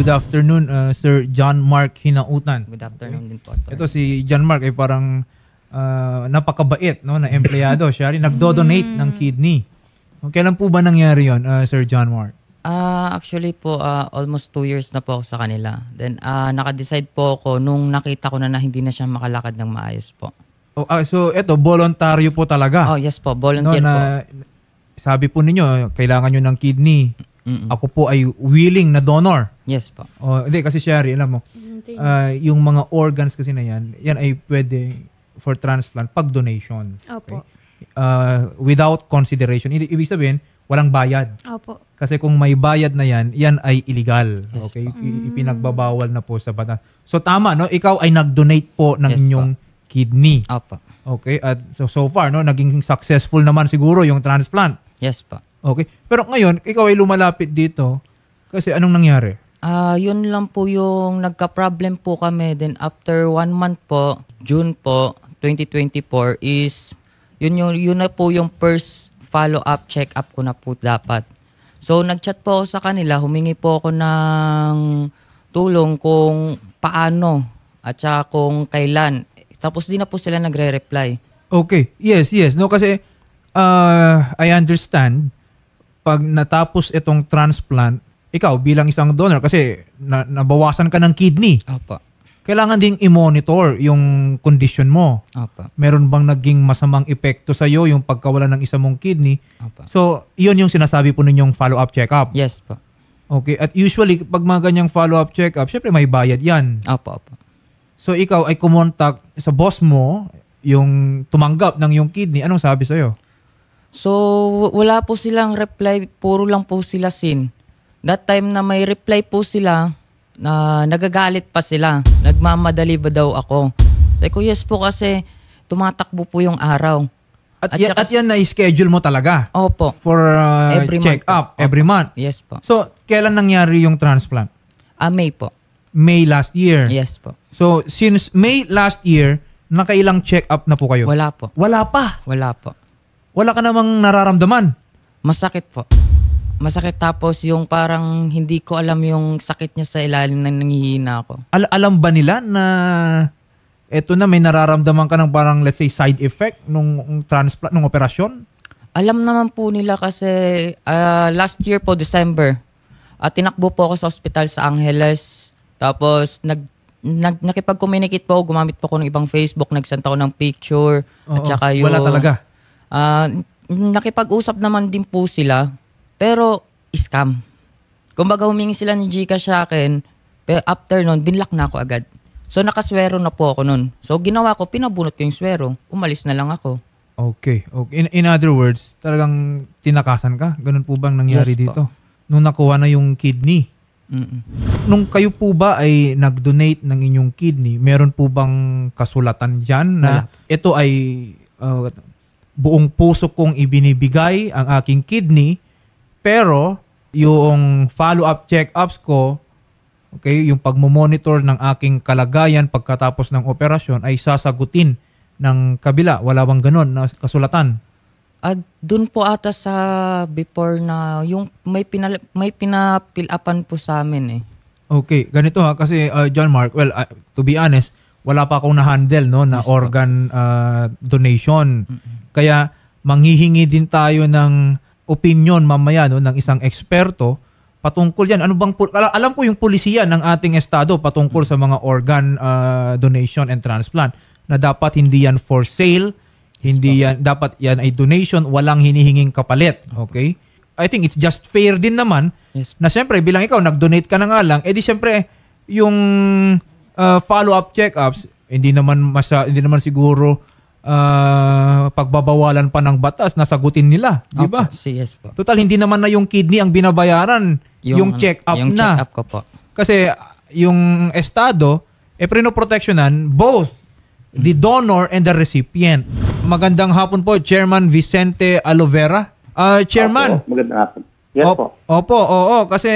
Good afternoon, Sir John Mark Hinautan. Good afternoon din po. Ito si John Mark ay parang napakabait, no, na empleyado. Siya rin nagdo-donate ng kidney. Kailan po ba nangyari yon, Sir John Mark? Actually po, almost 2 years na po ako sa kanila. Then, naka-decide po ako nung nakita ko na hindi na siya makalakad ng maayos po. So, ito, voluntaryo po talaga. Oh, yes po. Volunteer no, po. Sabi po ninyo, kailangan nyo ng kidney. Mm-mm. Ako po ay willing na donor. Yes po. Hindi, kasi Sherry, alam mo, yung mga organs kasi na yan ay pwede for transplant pag donation. Opo. Okay? Without consideration. Ibig sabihin, walang bayad. Opo. Kasi kung may bayad na yan ay illegal. Yes, okay? Ipinagbabawal na po sa batas. So tama, no? Ikaw ay nag-donate po ng Yes, inyong kidney. Opo. Okay? At so far, no, naging successful naman siguro yung transplant. Yes po. Okay? Pero ngayon, ikaw ay lumalapit dito kasi anong nangyari? Yun lang po yung nagka-problem po kami. Then after 1 month po, June po, 2024 is yun na po yung first follow-up, check-up ko na po dapat. So nag-chat po ako sa kanila, humingi po ako ng tulong kung paano at saka kung kailan. Tapos di na po sila nagre-reply. Okay. Yes. No, kasi I understand pag natapos itong transplant, ikaw bilang isang donor kasi nabawasan ka ng kidney. Opo. Kailangan ding i-monitor yung condition mo. Opo. Meron bang naging masamang epekto sa iyo yung pagkawala ng isa mong kidney? Opo. So, iyon yung sinasabi po ninyong follow-up check-up. Yes po. Okay. At usually, pag mga ganyang follow-up check-up, syempre may bayad yan. Opo. So, ikaw ay kumontak sa boss mo, yung tumanggap ng yung kidney. Anong sabi sa'yo? So, wala po silang reply. Puro lang po sila sin. That time na may reply po sila, nagagalit pa sila. Nagmamadali ba daw ako? Sabi ko, yes po kasi tumatakbo po yung araw. At yan na-schedule mo talaga? Opo. For check-up every month? Yes po. So, kailan nangyari yung transplant? May po. May last year? Yes po. So, since May last year, nakailang check-up na po kayo? Wala po. Wala pa? Wala po. Wala ka namang nararamdaman? Masakit po. Masakit tapos yung parang hindi ko alam yung sakit niya sa ilalim na nanghihina ako. Alam ba nila na eto na may nararamdaman ka ng parang let's say side effect nung transplant, nung operasyon? Alam naman po nila kasi last year po, December, tinakbo po ako sa ospital sa Angeles. Tapos nakipag-communicate po ako, gumamit po ako ng ibang Facebook, nagsend ako ng picture. At saka yung, wala talaga? Nakipag-usap naman din po sila. Pero, scam. Kumbaga humingi sila ng Gcash sa akin, pero after nun, binlock na ako agad. So, nakaswero na po ako nun. So, ginawa ko, pinabunot ko yung swero. Umalis na lang ako. Okay. In other words, talagang tinakasan ka? Ganun po bang nangyari Yes, dito? Nung nakuha na yung kidney? Mm-mm. Nung kayo po ba ay nag-donate ng inyong kidney, meron po bang kasulatan dyan na ito ay buong puso kong ibinibigay ang aking kidney, pero yung follow-up check-ups ko, okay, yung pagmomonitor ng aking kalagayan pagkatapos ng operasyon ay sasagutin ng kabila. Wala bang ganun na kasulatan? Doon po ata sa before na yung may pinapilapan po sa amin eh. Okay, ganito ha, kasi John Mark, well, to be honest, wala pa akong na-handle no, na Yes, organ donation. Kaya manghihingi din tayo ng opinion mamaya no, ng isang eksperto patungkol yan. Ano bang alam ko yung pulisiya ng ating estado patungkol sa mga organ donation and transplant na dapat hindi yan for sale, hindi yan dapat yan ay donation, walang hinihinging kapalit. Okay? I think it's just fair din naman na siyempre bilang ikaw nag-donate ka na nga lang, edi siyempre yung follow-up check-ups hindi naman siguro pagbabawalan pa ng batas na sagutin nila, di ba? Yes po. Total hindi naman na yung kidney ang binabayaran, yung check-up yung na. Check-up ko po. Kasi yung estado prinoproteksyonan both the donor and the recipient. Magandang hapon po, Chairman Vicente Alovera. Chairman. Opo, magandang hapon. Yes po. Oo, kasi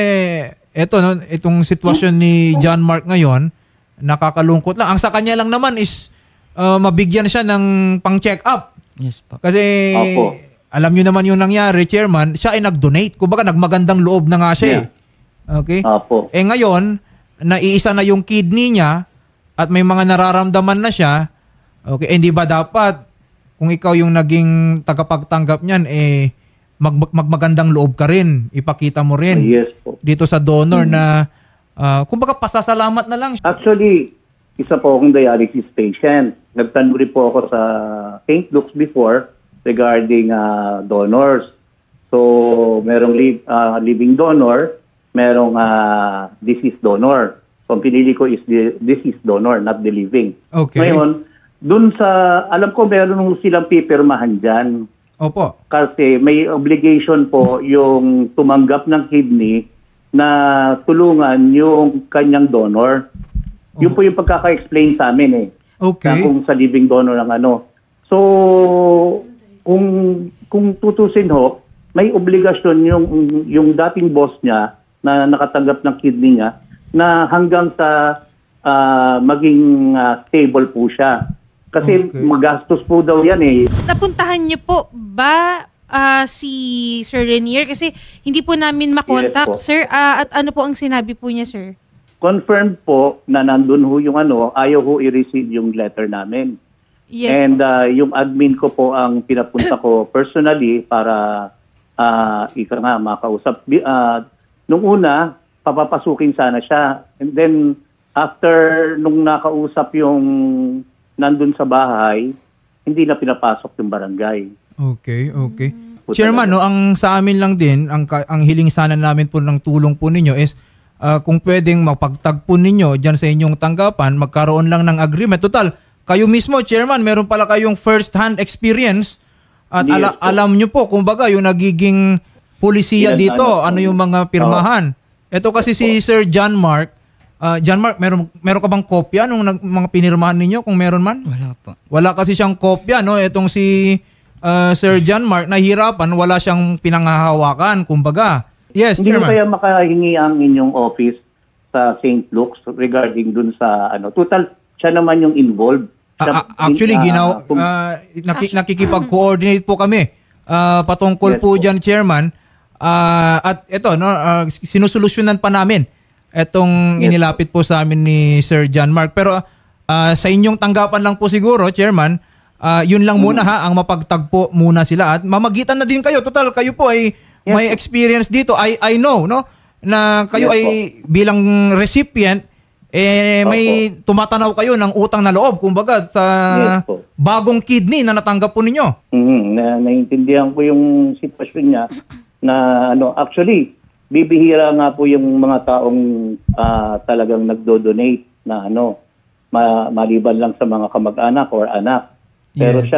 itong sitwasyon ni John Mark ngayon, nakakalungkot lang. Ang sa kanya lang naman is mabigyan siya ng pang-check up. Yes po. Kasi alam niyo naman yung nangyari, Chairman, siya ay nag-donate. Kumbaga nagmagandang loob na nga siya. Okay? Opo. Ngayon, naiisa na yung kidney niya at may mga nararamdaman na siya. Okay, hindi ba dapat kung ikaw yung naging tagapagtanggap niyan, magmagandang loob ka rin. Ipakita mo rin Yes po. dito sa donor na kumbaga pasasalamat na lang. Actually, isa po akong dialysis patient. Nagtanuri po ako sa St. Luke's before regarding donors. So, merong living donor, merong deceased donor. So, ang pinili ko is the deceased donor, not the living. Okay. Ngayon, dun sa, alam ko meron silang pipirmahan dyan. Opo. Kasi may obligation po yung tumanggap ng kidney na tulungan yung kanyang donor. Yun po yung pagkaka-explain sa amin eh. Okay. Na kung sa living donor ng ano. So, kung tutusin ho, may obligasyon yung dating boss niya na nakatanggap ng kidney niya na hanggang sa maging stable po siya. Kasi magastos po daw yan eh. Napuntahan niyo po ba si Sir Renier? Kasi hindi po namin makontak, Yes po. sir. At ano po ang sinabi po niya, sir? Confirmed po na nandun ho yung ayaw ho i-receive yung letter namin. Yes And yung admin ko po ang pinapunta ko personally para makausap. Nung una, papapasukin sana siya. And then, after nung nakausap yung nandun sa bahay, hindi na pinapasok yung barangay. Okay. Chairman, no, ang sa amin lang din, ang hiling sana namin po ng tulong po ninyo is kung pwedeng mapagtagpo ninyo dyan sa inyong tanggapan, magkaroon lang ng agreement. Total, kayo mismo, Chairman, meron pala kayong first-hand experience at Yes, alam nyo po, kumbaga, yung nagiging pulisiya Yes, dito, ano yung mga pirmahan. Ito kasi si Sir John Mark. John Mark, meron ka bang kopya nung mga pinirmahan ninyo kung meron man? Wala po. Wala kasi siyang kopya, no? Itong si Sir John Mark, nahihirapan, wala siyang pinanghahawakan, kumbaga. Yes, Hindi mo Chairman. kaya makahingi ang inyong office sa St. Luke's regarding dun sa Total, siya naman yung involved. Actually, nakikipag-coordinate po kami patungkol Yes po po. dyan, Chairman. At ito, no, sinusolusyonan pa namin itong Yes inilapit po sa amin ni Sir John Mark. Pero sa inyong tanggapan lang po siguro, Chairman, yun lang muna ha, ang mapagtagpo muna sila. At mamagitan na din kayo. Total, kayo po ay may experience dito. I know, no, na kayo Yes ay bilang recipient, may tumatanaw kayo ng utang na loob, kumbaga, sa Yes po. bagong kidney na natanggap po ninyo. Naiintindihan ko yung sitwasyon niya na actually, bibihira nga po yung mga taong talagang nagdo-donate na maliban lang sa mga kamag-anak or anak. Pero Yes.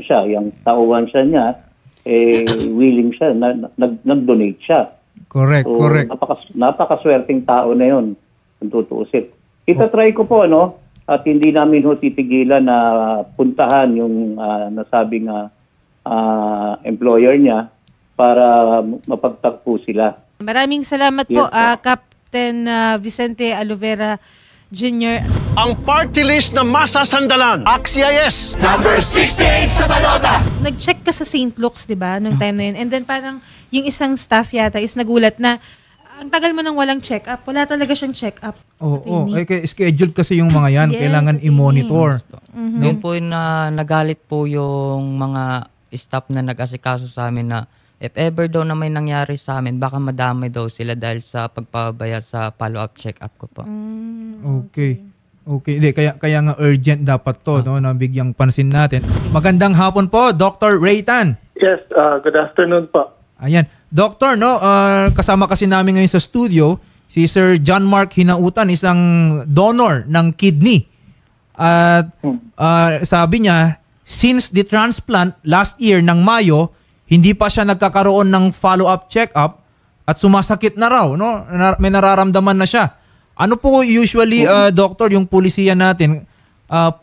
siya, yung tauhan siya niya, willing siya, nag-donate siya. Correct, So, correct. napakaswerteng tao na yun, kung tutuusin. Itatry ko po, at hindi namin titigilan na puntahan yung nasabing employer niya para mapagtagpo sila. Maraming salamat Yes po, po. Captain Vicente Alovera Jr. Ang party list na masasandalan. AXIS! Nag-check ka sa St. Luke's, di ba, nung time na yun. And then parang yung isang staff yata is nagulat na ang tagal mo nang walang check-up. Wala talaga siyang check-up. Oo, scheduled kasi yung mga yan. Yes, Kailangan attorney. i-monitor. Doon po yung nagalit po yung mga staff na nag-asikaso sa amin na if ever daw na may nangyari sa amin, baka madamay daw sila dahil sa pagpabaya sa follow-up check-up ko po. Okay. Hindi, kaya nga urgent dapat to, no, na bigyang pansin natin. Magandang hapon po, Dr. Raytan. Yes, good afternoon po. Ayan. Doctor, no, kasama kasi namin ngayon sa studio si Sir John Mark Hinautan, isang donor ng kidney. At sabi niya, since the transplant last year ng Mayo, hindi pa siya nagkakaroon ng follow-up check-up at sumasakit na raw, no? May nararamdaman na siya. Ano po usually, doctor, yung pulisiya natin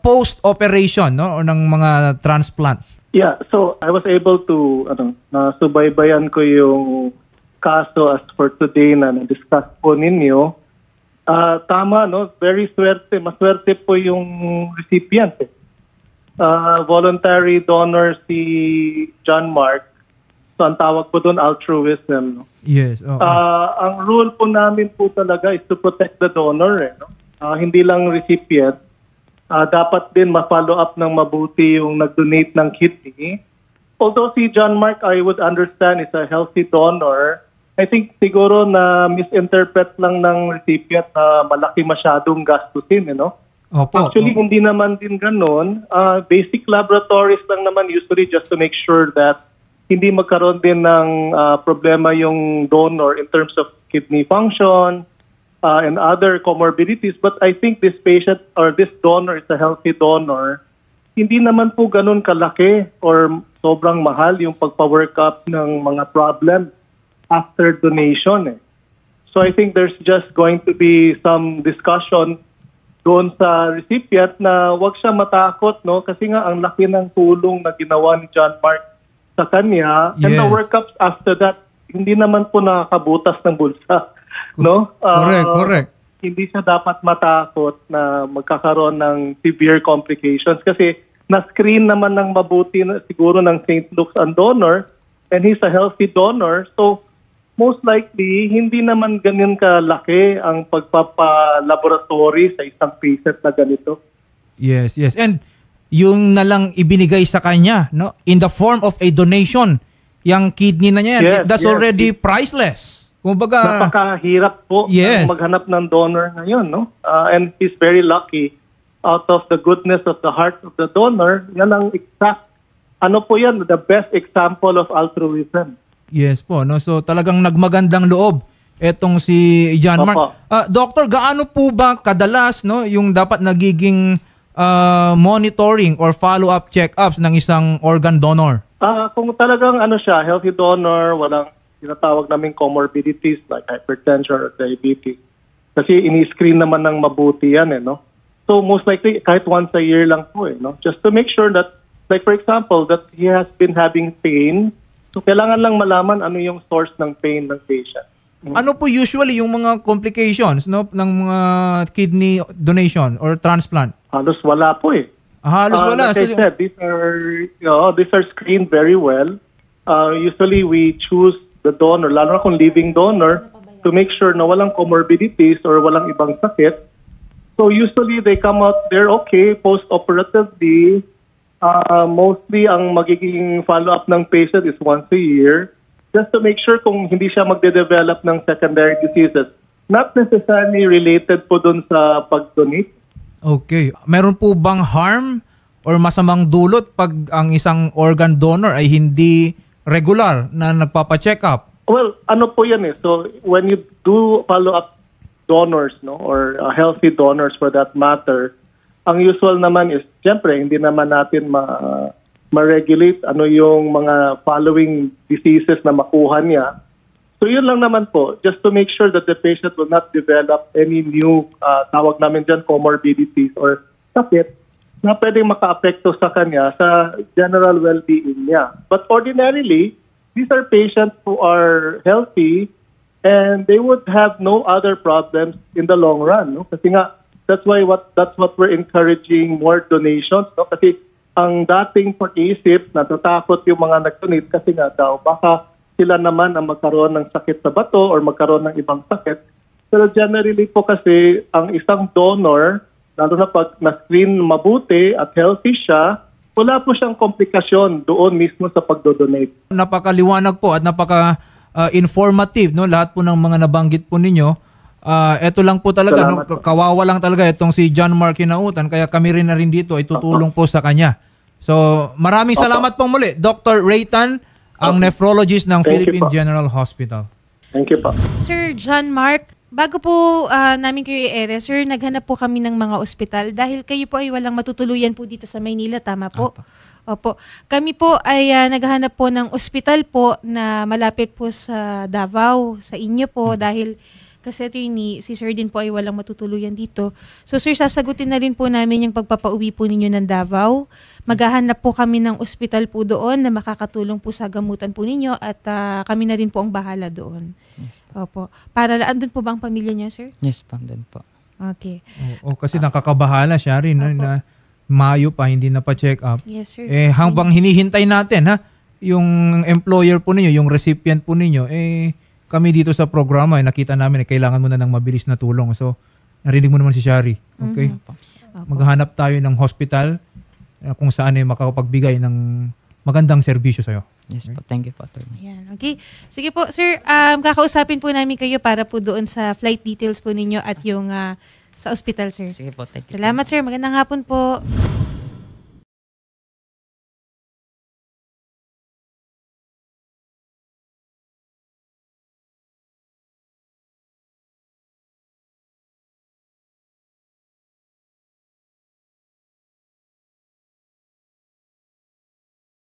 post-operation, no, o ng mga transplants? Yeah, so I was able to nasubaybayan ko yung kaso as for today na na-discuss po ninyo. Tama, no? Very swerte. Maswerte po yung recipient. Voluntary donor si John Mark. So ang tawag po doon altruism. No? Yes. Oo. Ang rule po namin po talaga is to protect the donor. No? Hindi lang recipient. Dapat din ma-follow up ng mabuti yung nag-donate ng kidney. Although si John Mark, I would understand, is a healthy donor, I think siguro na misinterpret lang ng recipient na malaki masyadong gastusin. Opo. Actually, hindi naman din ganun. Basic laboratories lang naman usually just to make sure that hindi magkaroon din ng problema yung donor in terms of kidney function and other comorbidities. But I think this patient or this donor is a healthy donor. Hindi naman po ganun kalaki or sobrang mahal yung pagpa-workup ng mga problem after donation. So I think there's just going to be some discussion doon sa recipient na wag siya matakot, no? Kasi nga ang laki ng tulong na ginawa ni John Mark sa kanya. And the Yes. workups after that, hindi naman po nakakabutas ng bulsa. No? Correct. Hindi siya dapat matakot na magkakaroon ng severe complications kasi na-screen naman ng mabuti na, siguro ng St. Luke's ang donor and he's a healthy donor. So, most likely, hindi naman ganyan kalaki ang pagpapalaboratory sa isang patient na ganito. Yes. And yung nalang ibinigay sa kanya, no, in the form of a donation, yung kidney na niya, Yes, that's yes. already priceless. Kumbaga, Napakahirap po Yes. maghanap ng donor ngayon, no? And he's very lucky. Out of the goodness of the heart of the donor, yan ang exact, the best example of altruism. yes po, no. So talagang nagmagandang loob etong si John Mark. Opo. Doctor, gaano po ba kadalas, no, yung dapat nagiging monitoring or follow-up check-ups ng isang organ donor? Kung talagang siya, healthy donor, walang tinatawag naming comorbidities like hypertension or diabetes. Kasi ini-screen naman ng mabuti yan, no? So most likely, kahit once a year lang po, no? Just to make sure that, like for example, that he has been having pain. So kailangan lang malaman ano yung source ng pain ng patient. Ano po usually yung mga complications, no, ng mga kidney donation or transplant? Halos wala po Halos wala. Like I said, these are screened very well. Usually we choose the donor, lalo na kung living donor, to make sure na walang comorbidities or walang ibang sakit. So usually they come out, they're okay post-operatively. Mostly ang magiging follow-up ng patient is once a year just to make sure kung hindi siya magde-develop ng secondary diseases. Not necessarily related po dun sa pag-donate. Okay. Meron po bang harm or masamang dulot pag ang isang organ donor ay hindi regular na nagpapa-check up? Well, po yan So when you do follow-up donors, no, or healthy donors for that matter, ang usual naman is, siyempre, hindi naman natin ma-regulate yung mga following diseases na makuha niya. So yun lang naman po, just to make sure that the patient will not develop any new, tawag namin dyan, comorbidities or sakit na pwedeng maka-apekto sa kanya sa general well-being niya. But ordinarily, these are patients who are healthy and they would have no other problems in the long run. No? Kasi nga, that's what we're encouraging more donations. No? Kasi ang dating pag-iisip, natatakot yung mga nag-donate kasi nga daw, baka sila naman ang magkaroon ng sakit sa bato or magkaroon ng ibang sakit. Pero generally po kasi, ang isang donor, lalo na pag na-screen mabuti at healthy siya, wala po siyang komplikasyon doon mismo sa pagdodonate. Napakaliwanag po at napaka-informative, no, lahat po ng mga nabanggit po ninyo. Ito lang po talaga, no, kawawa lang talaga itong si John Mark Hinautan, kaya kami rin na rin dito ay tutulong po sa kanya. So maraming salamat po muli, Dr. Raytan, ang nephrologist ng Philippine General Hospital. Thank you po. Sir John Mark, bago po namin kayo i-ere, sir, naghanap po kami ng mga ospital dahil kayo po ay walang matutuluyan po dito sa Maynila, tama po? Opo. Kami po ay naghahanap po ng ospital po na malapit po sa Davao, sa inyo po, dahil kasi si Sir din po ay walang matutuluyan dito. So Sir, sasagutin na rin po namin yung pagpapauwi po ninyo ng Davao. Maghahanap po kami ng ospital po doon na makakatulong po sa gamutan po ninyo at kami na rin po ang bahala doon. Yes, Opo. Para andun po ba ang pamilya niyo, Sir? Yes, doon po. Okay. Kasi nakakabahala siya rin, no, na Mayo pa hindi na pa-check up. Yes, sir. Habang hinihintay natin, ha, yung employer po ninyo, yung recipient po ninyo, kami dito sa programa, nakita namin kailangan mo na ng mabilis na tulong. So, narinig mo naman si Shari. Okay? Maghanap tayo ng hospital kung saan makakapagbigay ng magandang serbisyo sa'yo. Yes po. Thank you po, attorney. Ayan, okay. Sige po, sir, kakausapin po namin kayo para po doon sa flight details po ninyo at yung sa hospital, sir. Sige po, thank you. Salamat, sir. Magandang hapon po.